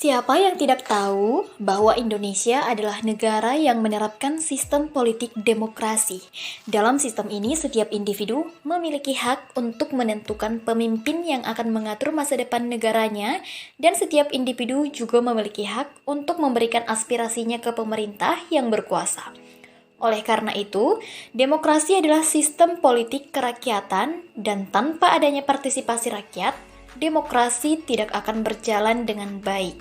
Siapa yang tidak tahu bahwa Indonesia adalah negara yang menerapkan sistem politik demokrasi? Dalam sistem ini, setiap individu memiliki hak untuk menentukan pemimpin yang akan mengatur masa depan negaranya, dan setiap individu juga memiliki hak untuk memberikan aspirasinya ke pemerintah yang berkuasa. Oleh karena itu, demokrasi adalah sistem politik kerakyatan, dan tanpa adanya partisipasi rakyat, demokrasi tidak akan berjalan dengan baik.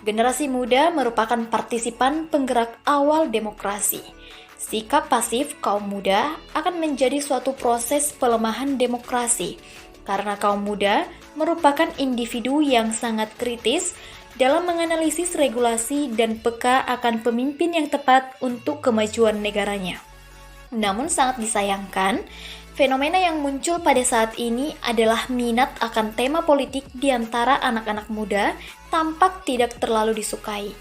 Generasi muda merupakan partisipan penggerak awal demokrasi. Sikap pasif kaum muda akan menjadi suatu proses pelemahan demokrasi, karena kaum muda merupakan individu yang sangat kritis dalam menganalisis regulasi dan peka akan pemimpin yang tepat untuk kemajuan negaranya. Namun sangat disayangkan, fenomena yang muncul pada saat ini adalah minat akan tema politik di antara anak-anak muda tampak tidak terlalu disukai.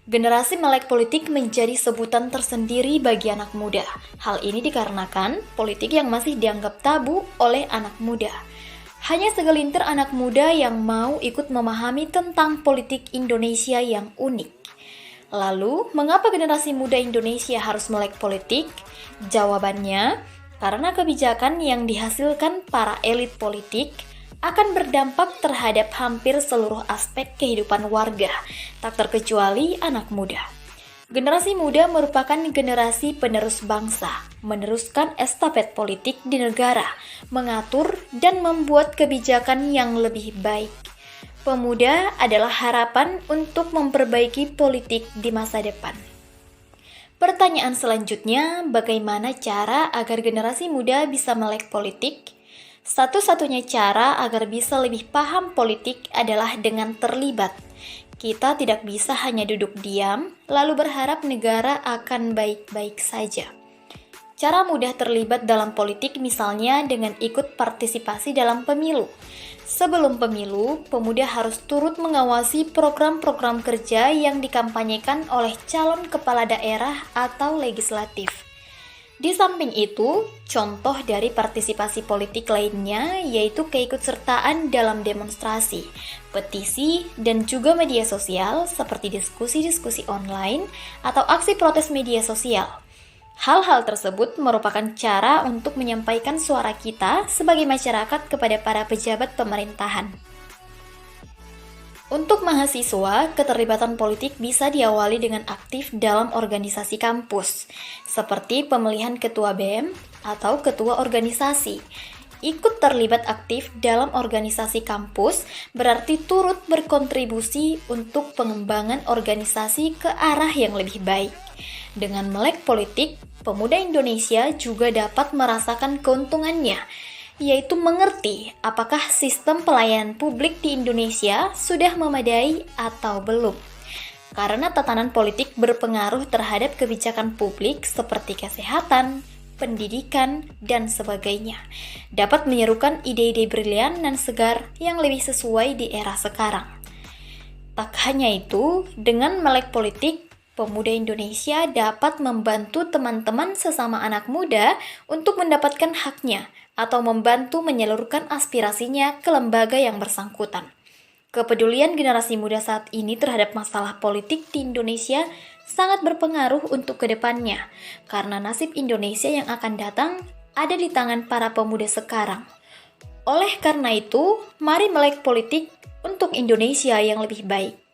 Generasi melek politik menjadi sebutan tersendiri bagi anak muda. Hal ini dikarenakan politik yang masih dianggap tabu oleh anak muda. Hanya segelintir anak muda yang mau ikut memahami tentang politik Indonesia yang unik. Lalu, mengapa generasi muda Indonesia harus melek politik? Jawabannya, karena kebijakan yang dihasilkan para elit politik akan berdampak terhadap hampir seluruh aspek kehidupan warga, tak terkecuali anak muda. Generasi muda merupakan generasi penerus bangsa, meneruskan estafet politik di negara, mengatur dan membuat kebijakan yang lebih baik. Pemuda adalah harapan untuk memperbaiki politik di masa depan. Pertanyaan selanjutnya, bagaimana cara agar generasi muda bisa melek politik? Satu-satunya cara agar bisa lebih paham politik adalah dengan terlibat. Kita tidak bisa hanya duduk diam, lalu berharap negara akan baik-baik saja. Cara mudah terlibat dalam politik misalnya dengan ikut partisipasi dalam pemilu. Sebelum pemilu, pemuda harus turut mengawasi program-program kerja yang dikampanyekan oleh calon kepala daerah atau legislatif. Di samping itu, contoh dari partisipasi politik lainnya yaitu keikutsertaan dalam demonstrasi, petisi, dan juga media sosial seperti diskusi-diskusi online atau aksi protes media sosial. Hal-hal tersebut merupakan cara untuk menyampaikan suara kita sebagai masyarakat kepada para pejabat pemerintahan. Untuk mahasiswa, keterlibatan politik bisa diawali dengan aktif dalam organisasi kampus, seperti pemilihan ketua BEM atau ketua organisasi. Ikut terlibat aktif dalam organisasi kampus berarti turut berkontribusi untuk pengembangan organisasi ke arah yang lebih baik. Dengan melek politik, pemuda Indonesia juga dapat merasakan keuntungannya, yaitu mengerti apakah sistem pelayanan publik di Indonesia sudah memadai atau belum. Karena tatanan politik berpengaruh terhadap kebijakan publik seperti kesehatan, pendidikan, dan sebagainya, dapat menyerukan ide-ide brilian dan segar yang lebih sesuai di era sekarang. Tak hanya itu, dengan melek politik, pemuda Indonesia dapat membantu teman-teman sesama anak muda untuk mendapatkan haknya atau membantu menyalurkan aspirasinya ke lembaga yang bersangkutan. Kepedulian generasi muda saat ini terhadap masalah politik di Indonesia sangat berpengaruh untuk kedepannya, karena nasib Indonesia yang akan datang ada di tangan para pemuda sekarang. Oleh karena itu, mari melek politik untuk Indonesia yang lebih baik.